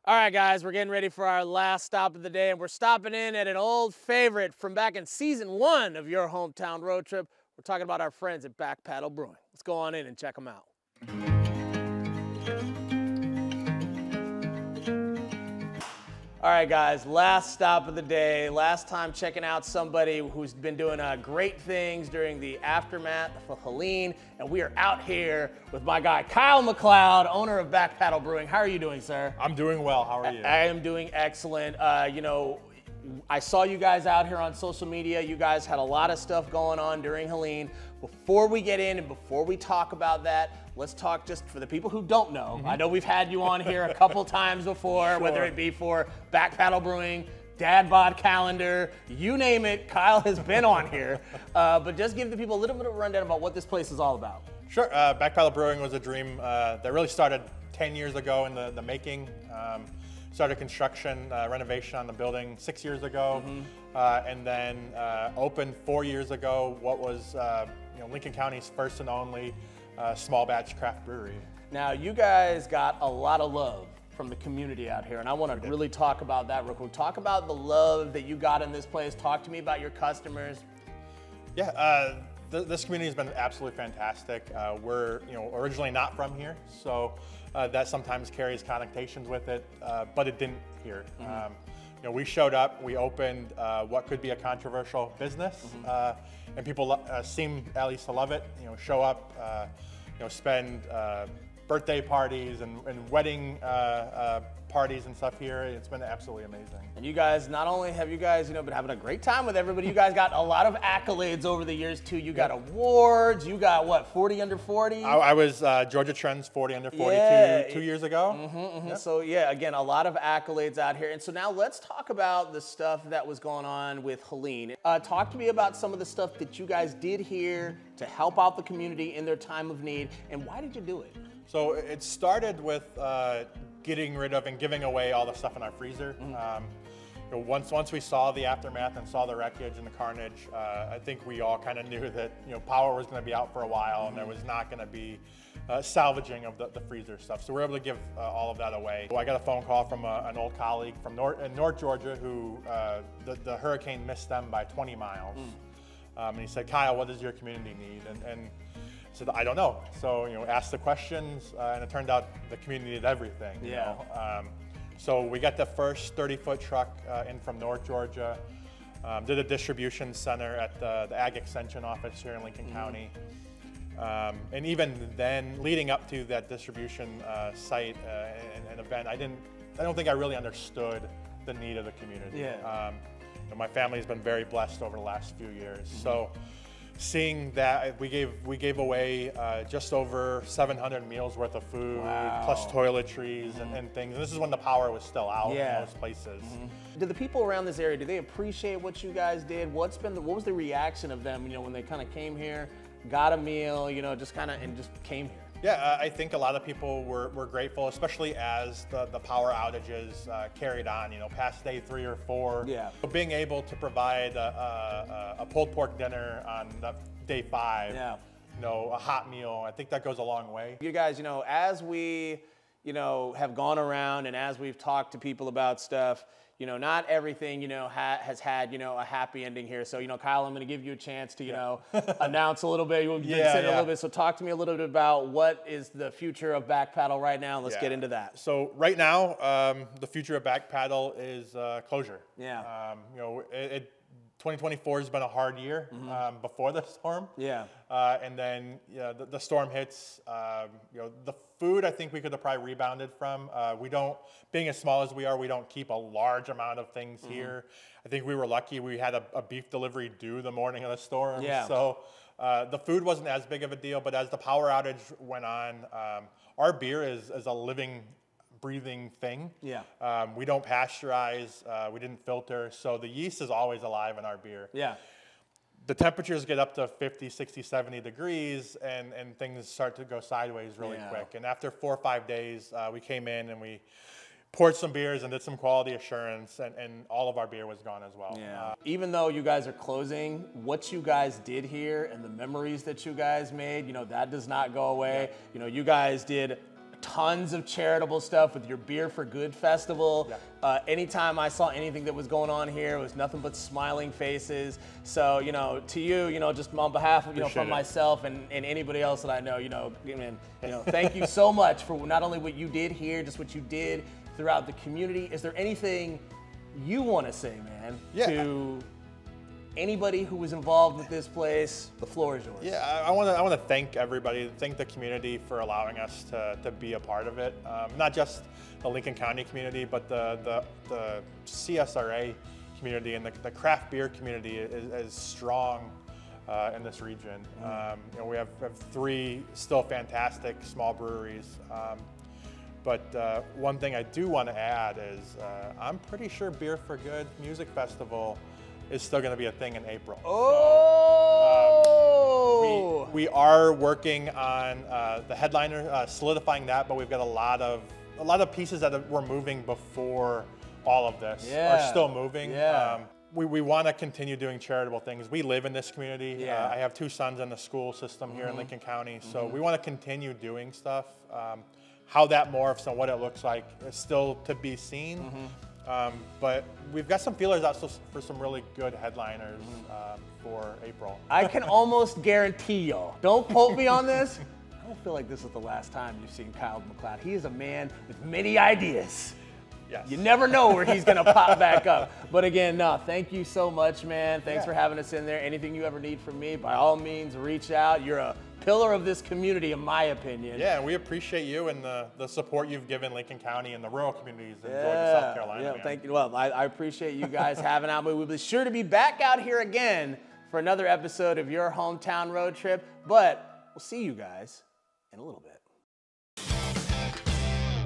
All right, guys, we're getting ready for our last stop of the day, and we're stopping in at an old favorite from back in season 1 of your hometown road trip. We're talking about our friends at Paddle Brewing. Let's go on in and check them out. All right, guys, last stop of the day. Last time checking out somebody who's been doing great things during the aftermath of Helene, and we are out here with my guy, Kyle McLeod, owner of Paddle Brewing. How are you doing, sir? I'm doing well. How are you? I am doing excellent. I saw you guys out here on social media. You guys had a lot of stuff going on during Helene. Before we get in and before we talk about that, let's talk just for the people who don't know. I know we've had you on here a couple times before, Sure. whether it be for Paddle Brewing, Dad Bod Calendar, you name it, Kyle has been on here. But just give the people a little bit of a rundown about what this place is all about. Sure. Paddle Brewing was a dream that really started 10 years ago in the making. Started construction, renovation on the building 6 years ago, and then opened 4 years ago what was Lincoln County's first and only small batch craft brewery. Now, you guys got a lot of love from the community out here, and I want to really talk about that real quick. Talk about the love that you got in this place. Talk to me about your customers. Yeah, this community has been absolutely fantastic. We're originally not from here, so that sometimes carries connotations with it, but it didn't here. We showed up, we opened what could be a controversial business, and people seem at least to love it. Show up, spend birthday parties and wedding parties and stuff here. It's been absolutely amazing. And you guys, not only have you guys, been having a great time with everybody, you guys got a lot of accolades over the years too. You got awards. You got what, 40 under 40? I was Georgia Trends 40 under 40 2 years ago. Yep. So yeah, again, a lot of accolades out here. And so now let's talk about the stuff that was going on with Helene. Talk to me about some of the stuff that you guys did here to help out the community in their time of need, and why did you do it? So it started with getting rid of and giving away all the stuff in our freezer. Once we saw the aftermath and saw the wreckage and the carnage, I think we all kind of knew that power was going to be out for a while, and there was not going to be salvaging of the freezer stuff. So we're able to give all of that away. So I got a phone call from an old colleague from North Georgia who the hurricane missed them by 20 miles. And he said, Kyle, what does your community need? And I said, I don't know. So, asked the questions, and it turned out the community needed everything. So we got the first 30-foot truck in from North Georgia, did a distribution center at the Ag Extension office here in Lincoln County. And even then, leading up to that distribution site and event, I don't think I really understood the need of the community. My family's been very blessed over the last few years. So seeing that, we gave away just over 700 meals worth of food, plus toiletries and things. And this is when the power was still out in most places. Do the people around this area, do they appreciate what you guys did? What was the reaction of them, when they kind of came here, got a meal, just came here? Yeah, I think a lot of people were grateful, especially as the power outages carried on, past day 3 or 4. So being able to provide a pulled pork dinner on day 5, a hot meal, I think that goes a long way. You guys, as we, have gone around and as we've talked to people about stuff, not everything, has had, a happy ending here. So, Kyle, I'm going to give you a chance to, announce a little bit. You'll say a little bit. So talk to me a little bit about what is the future of Paddle right now. Let's get into that. So right now, the future of Paddle is closure. 2024 has been a hard year before the storm. And then the storm hits. The food I think we could have probably rebounded from. Being as small as we are, we don't keep a large amount of things here. I think we were lucky. We had a beef delivery due the morning of the storm. So the food wasn't as big of a deal, but as the power outage went on, our beer is a living, breathing thing. We don't pasteurize, we didn't filter, so the yeast is always alive in our beer. The temperatures get up to 50, 60, 70 degrees, and things start to go sideways really quick. And after 4 or 5 days, we came in and we poured some beers and did some quality assurance, and all of our beer was gone as well. Even though you guys are closing, what you guys did here and the memories that you guys made, that does not go away. You guys did tons of charitable stuff with your Beer for Good festival. Yeah. Anytime I saw anything that was going on here, it was nothing but smiling faces. So, to you, just on behalf of, from myself and anybody else that I know, thank you so much for not only what you did here, just what you did throughout the community. Is there anything you want to say, man, to anybody who was involved with this place? The floor is yours. Yeah, I want to thank everybody, thank the community for allowing us to be a part of it. Not just the Lincoln County community, but the CSRA community and the craft beer community is strong in this region. We have 3 still fantastic small breweries. But one thing I do want to add is I'm pretty sure Beer for Good Music Festival is still going to be a thing in April. Oh! So, we are working on the headliner, solidifying that, but we've got a lot of pieces that were moving before all of this are still moving. Yeah. We want to continue doing charitable things. We live in this community. Yeah. I have 2 sons in the school system here in Lincoln County, so we want to continue doing stuff. How that morphs and what it looks like is still to be seen. But we've got some feelers out for some really good headliners for April. I can almost guarantee y'all, don't quote me on this, I don't feel like this is the last time you've seen Kyle McLeod. He is a man with many ideas. Yes. You never know where he's gonna pop back up. But again, thank you so much, man. Thanks for having us in there. Anything you ever need from me, by all means, reach out. You're a pillar of this community, in my opinion. Yeah, and we appreciate you and the support you've given Lincoln County and the rural communities in Georgia, South Carolina. Yeah, thank you. Well, I appreciate you guys having out. We'll be sure to be back out here again for another episode of your hometown road trip. But we'll see you guys in a little bit.